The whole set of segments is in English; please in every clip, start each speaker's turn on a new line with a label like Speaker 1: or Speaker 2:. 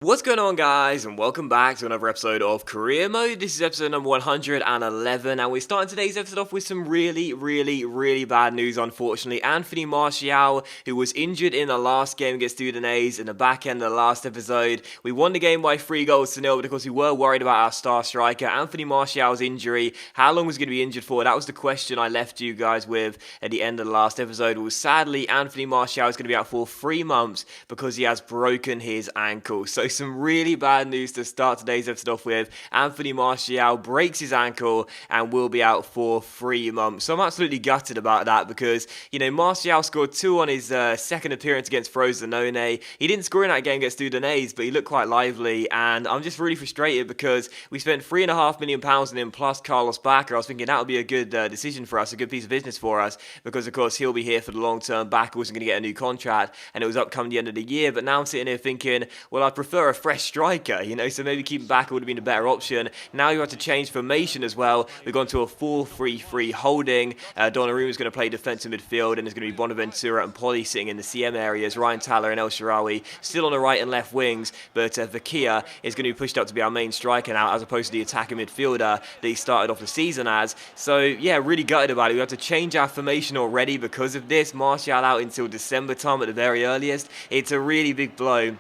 Speaker 1: What's going on, guys, and welcome back to another episode of Career Mode. This is episode number 111, and we're starting today's episode off with some really bad news, unfortunately. Anthony Martial, who was injured in the last game against Udinese in the back end of the last episode. We won the game by 3-0, but of course we were worried about our star striker, Anthony Martial's injury. How long was he going to be injured for? That was the question I left you guys with at the end of the last episode. Well, sadly, Anthony Martial is going to be out for 3 months because he has broken his ankle. So some really bad news to start today's episode off with. Anthony Martial breaks his ankle and will be out for 3 months. So I'm absolutely gutted about that because, Martial scored 2 on his second appearance against Frosinone. He didn't score in that game against Udinese, but he looked quite lively, and I'm just really frustrated because we spent £3.5 million on him plus Carlos Bacca. I was thinking that would be a good decision for us, a good piece of business for us, because of course he'll be here for the long term. Bacca wasn't going to get a new contract, and it was upcoming the end of the year, but now I'm sitting here thinking, well, I prefer a fresh striker, so maybe keeping Bacca would have been a better option. Now you have to change formation as well. We've gone to a 4-3-3 holding. Donnarumma is going to play defensive midfield, and there's going to be Bonaventura and Poli sitting in the CM areas. Ryan Thaler and El Shaarawy still on the right and left wings, but Vakia is going to be pushed up to be our main striker now, as opposed to the attacking midfielder that he started off the season as. So yeah, really gutted about it. We have to change our formation already because of this. Martial out until December time at the very earliest. It's a really big blow.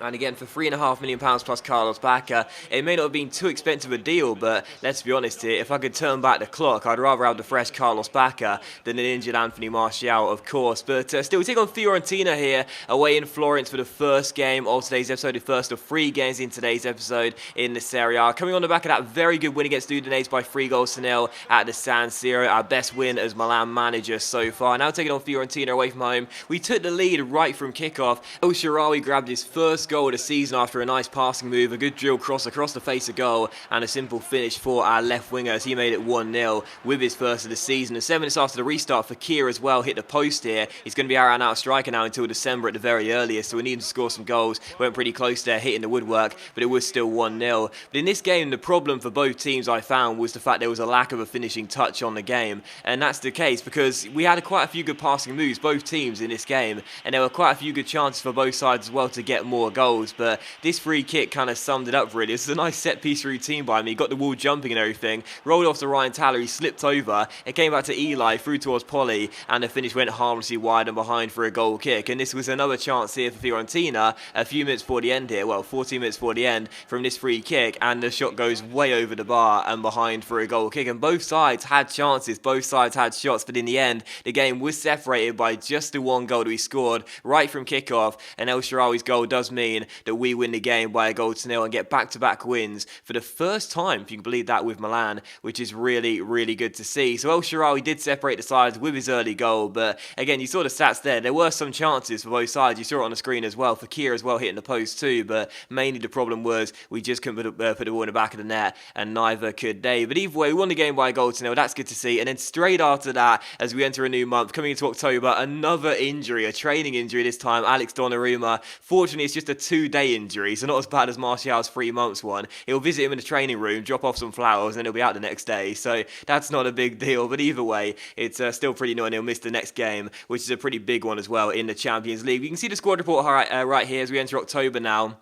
Speaker 1: And again, for £3.5 million plus Carlos Bacca, it may not have been too expensive a deal, but let's be honest here, if I could turn back the clock, I'd rather have the fresh Carlos Bacca than an injured Anthony Martial, of course. But still, we take on Fiorentina here, away in Florence for the first game of today's episode, the first of 3 games in today's episode in the Serie A. Coming on the back of that very good win against Udinese by 3-0 at the San Siro, our best win as Milan manager so far. Now taking on Fiorentina away from home, we took the lead right from kickoff. El Shaarawy grabbed his first goal of the season after a nice passing move, a good drill cross across the face of goal, and a simple finish for our left winger as he made it 1-0 with his first of the season. And 7 minutes after the restart, Fekir as well hit the post here. He's going to be our out striker now until December at the very earliest, so we need him to score some goals. Went pretty close there, hitting the woodwork, but it was still 1-0. But in this game, the problem for both teams I found was the fact there was a lack of a finishing touch on the game, and that's the case because we had quite a few good passing moves, both teams in this game, and there were quite a few good chances for both sides as well to get more goals. But this free kick kind of summed it up really. This is a nice set piece routine by me. Got the wall jumping and everything. Rolled off to Ryan Thaler. He slipped over. It came back to Eli, through towards Poli, and the finish went harmlessly wide and behind for a goal kick. And this was another chance here for Fiorentina a few minutes before the end here. Well, 14 minutes before the end from this free kick, and the shot goes way over the bar and behind for a goal kick. And both sides had chances. Both sides had shots, but in the end, the game was separated by just the one goal that we scored right from kickoff. And El Shaarawy's goal does mean that we win the game by a 0-0 and get back-to-back wins for the first time, if you can believe that, with Milan, which is really good to see. So El Shaarawy did separate the sides with his early goal, but again, you saw the stats there. There were some chances for both sides. You saw it on the screen as well. Fekir as well hitting the post too, but mainly the problem was we just couldn't put the ball in the back of the net, and neither could they. But either way, we won the game by a 0-0. That's good to see. And then straight after that, as we enter a new month, coming into October, another injury, a training injury this time, Alex Donnarumma. Fortunately, it's just a 2-day injury, so not as bad as Martial's 3 months one. He'll visit him in the training room, drop off some flowers, and he'll be out the next day. So that's not a big deal. But either way, it's still pretty annoying. He'll miss the next game, which is a pretty big one as well in the Champions League. You can see the squad report right here as we enter October now.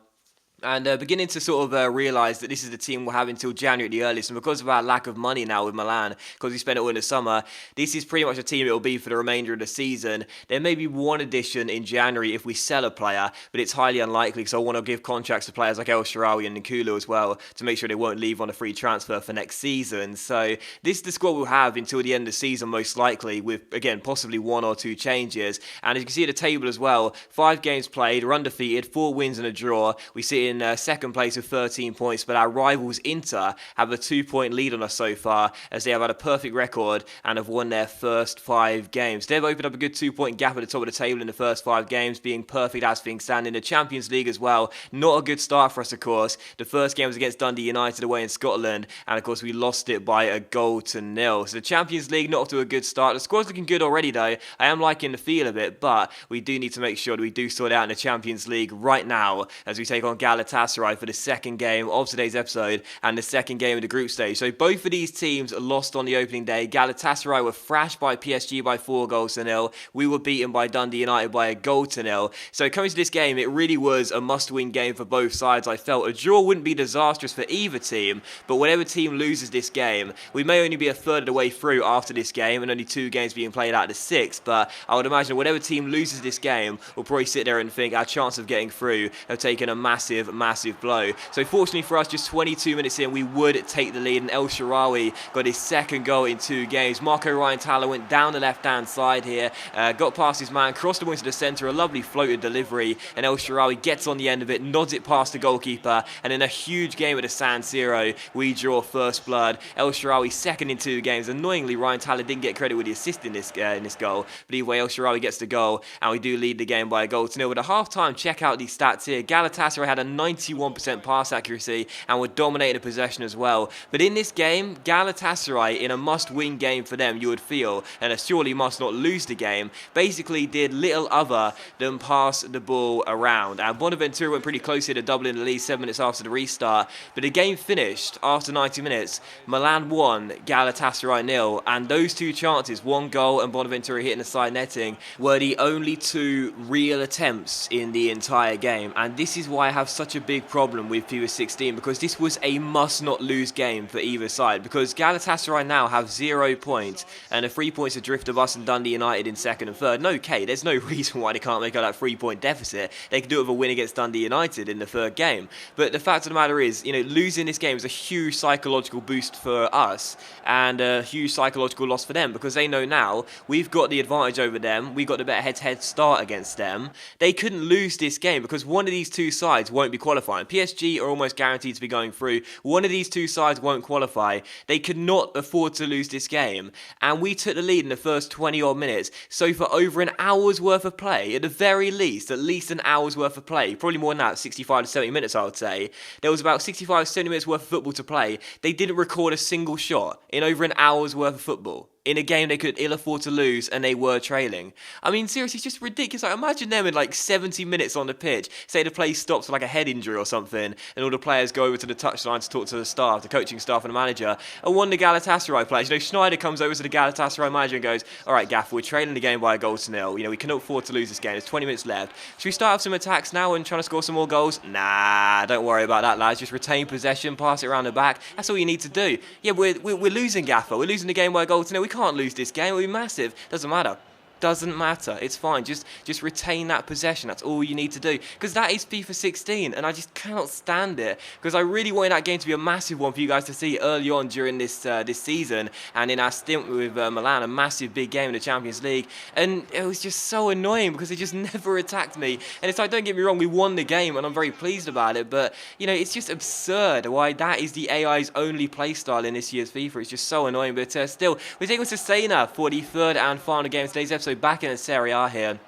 Speaker 1: And beginning to sort of realise that this is the team we'll have until January at the earliest. And because of our lack of money now with Milan, because we spent it all in the summer, this is pretty much a team it will be for the remainder of the season. There may be one addition in January if we sell a player, but it's highly unlikely because I want to give contracts to players like El Shaarawy and Nkulu as well to make sure they won't leave on a free transfer for next season. So this is the squad we'll have until the end of the season most likely, with, again, possibly 1 or 2 changes. And as you can see at the table as well, 5 games played, we're undefeated, 4 wins and a draw. We sit in second place with 13 points, but our rivals Inter have a 2-point lead on us so far, as they have had a perfect record and have won their first 5 games. They've opened up a good 2-point gap at the top of the table in the first 5 games, being perfect as things stand. In the Champions League as well, not a good start for us, of course. The first game was against Dundee United away in Scotland, and of course we lost it by a 0-0. So the Champions League not off to a good start. The squad's looking good already though. I am liking the feel of it, but we do need to make sure that we do sort it out in the Champions League right now as we take on Galatasaray Galatasaray for the second game of today's episode and the second game of the group stage. So both of these teams lost on the opening day. Galatasaray were thrashed by PSG by 4-0. We were beaten by Dundee United by 1-0. So coming to this game, it really was a must-win game for both sides. I felt a draw wouldn't be disastrous for either team, but whatever team loses this game, we may only be a third of the way through after this game and only 2 games being played out of the 6, but I would imagine whatever team loses this game will probably sit there and think our chance of getting through have taken a massive blow. So fortunately for us, just 22 minutes in, we would take the lead, and El Shaarawy got his second goal in 2 games. Marco Ryan Talla went down the left-hand side here, got past his man, crossed the ball into the centre, a lovely floated delivery, and El Shaarawy gets on the end of it, nods it past the goalkeeper, and in a huge game at the San Siro, we draw first blood. El Shaarawy second in 2 games. Annoyingly, Ryan Talla didn't get credit with the assist in this goal, but either way, El Shaarawy gets the goal, and we do lead the game by 1-0. With a half-time, check out these stats here. Galatasaray had a 91% pass accuracy and were dominating possession as well. But in this game, Galatasaray, in a must-win game for them, you would feel, and a surely must not lose the game, basically did little other than pass the ball around. And Bonaventura went pretty close here to doubling the lead 7 minutes after the restart. But the game finished after 90 minutes. Milan 1, Galatasaray 0, and those 2 chances, 1 goal and Bonaventura hitting the side netting, were the only 2 real attempts in the entire game. And this is why I have such a big problem with FIFA 16, because this was a must-not-lose game for either side, because Galatasaray now have 0 points and a 3 points adrift of us and Dundee United in second and third. And okay, there's no reason why they can't make up that 3-point deficit. They can do it with a win against Dundee United in the third game. But the fact of the matter is, losing this game is a huge psychological boost for us and a huge psychological loss for them, because they know now we've got the advantage over them. We've got the better head-to-head start against them. They couldn't lose this game because one of these 2 sides won't be qualifying. PSG are almost guaranteed to be going through. One of these 2 sides won't qualify. They could not afford to lose this game, and we took the lead in the first 20 odd minutes. So for over an hour's worth of play, at the very least, at least an hour's worth of play, probably more than that, 65 to 70 minutes I would say, there was about 65 to 70 minutes worth of football to play. They didn't record a single shot in over an hour's worth of football. In a game they could ill afford to lose, and they were trailing. I mean, seriously, it's just ridiculous. Like, imagine them in 70 minutes on the pitch. Say the play stops for a head injury or something, and all the players go over to the touchline to talk to the staff, the coaching staff and the manager. And one of the Galatasaray players, Schneider comes over to the Galatasaray manager and goes, "All right, Gaff, we're trailing the game by 1-0. We cannot afford to lose this game. There's 20 minutes left. Should we start off some attacks now and try to score some more goals?" "Nah, don't worry about that, lads. Just retain possession, pass it around the back. That's all you need to do." "Yeah, we're losing, Gaffer. We're losing the game by 1-0. We can't lose this game. It'll be massive." Doesn't matter. Doesn't matter. It's fine. Just retain that possession. That's all you need to do. Because that is FIFA 16, and I just cannot stand it. Because I really wanted that game to be a massive one for you guys to see early on during this season, and in our stint with Milan, a massive big game in the Champions League. And it was just so annoying because they just never attacked me. And it's like, don't get me wrong, we won the game, and I'm very pleased about it. But it's just absurd why that is the AI's only playstyle in this year's FIFA. It's just so annoying. But still, we're taking to Cesena for the third and final game of today's episode. Back in the Serie A here.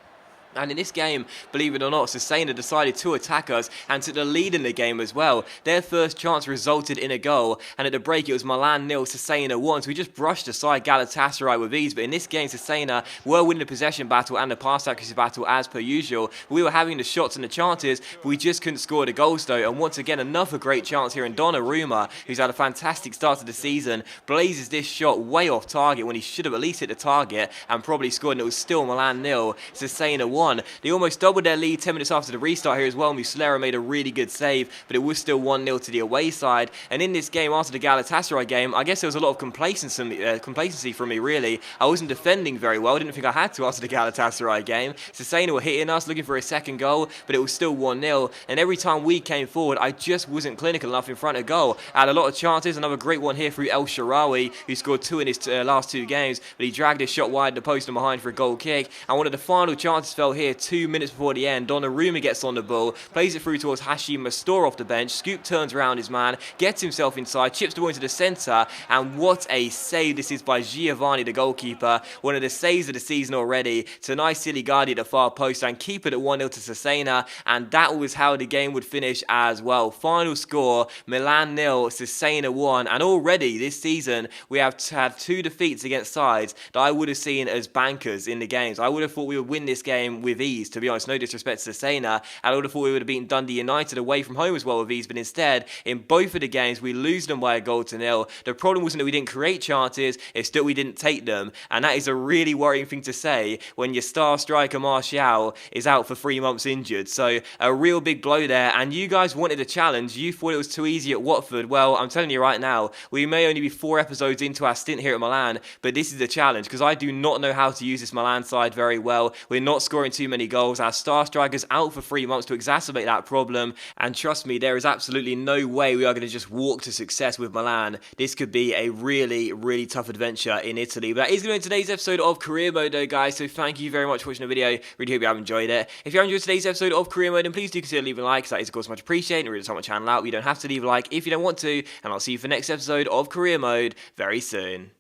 Speaker 1: And in this game, believe it or not, Cesena decided to attack us and took the lead in the game as well. Their first chance resulted in a goal, and at the break it was Milan 0, Cesena 1, so we just brushed aside Galatasaray with ease. But in this game, Cesena were winning the possession battle and the pass accuracy battle as per usual. We were having the shots and the chances, but we just couldn't score the goals though. And once again, another great chance here in Donnarumma, who's had a fantastic start to the season, blazes this shot way off target when he should have at least hit the target and probably scored, and it was still Milan 0, Cesena 1. They almost doubled their lead 10 minutes after the restart here as well. Muslera made a really good save, but it was still 1-0 to the away side. And in this game, after the Galatasaray game, I guess there was a lot of complacency from me, really. I wasn't defending very well. I didn't think I had to after the Galatasaray game. Cesena were hitting us, looking for a second goal, but it was still 1-0. And every time we came forward, I just wasn't clinical enough in front of goal. I had a lot of chances. Another great one here through El Shaarawy, who scored 2 in his last 2 games, but he dragged his shot wide the post and behind for a goal kick. And one of the final chances fell here 2 minutes before the end. Donnarumma gets on the ball, plays it through towards Hashim Mastor off the bench. Scoop turns around his man, gets himself inside, chips the ball into the centre, and what a save this is by Giovanni, the goalkeeper. One of the saves of the season already. To nice silly guardy at the far post and keep it at 1-0 to Cesena, and that was how the game would finish as well. Final score, Milan 0, Cesena 1, and already this season we have had 2 defeats against sides that I would have seen as bankers in the games. I would have thought we would win this game with ease, to be honest. No disrespect to Sena. I would have thought we would have beaten Dundee United away from home as well with ease, but instead, in both of the games, we lose them by a goal to nil. The problem wasn't that we didn't create chances, it's that we didn't take them, and that is a really worrying thing to say when your star striker Martial is out for 3 months injured. So a real big blow there, and you guys wanted a challenge. You thought it was too easy at Watford. Well, I'm telling you right now, we may only be 4 episodes into our stint here at Milan, but this is a challenge because I do not know how to use this Milan side very well. We're not scoring too many goals. Our star striker's out for 3 months to exacerbate that problem, and trust me, there is absolutely no way we are going to just walk to success with Milan. This could be a really, really tough adventure in Italy. But that is going to be today's episode of Career Mode though, guys, so thank you very much for watching the video. Really hope you have enjoyed it. If you have enjoyed today's episode of Career Mode, then please do consider leaving a like, because that is of course much appreciated. It really does help my channel out. You don't have to leave a like if you don't want to, and I'll see you for the next episode of Career Mode very soon.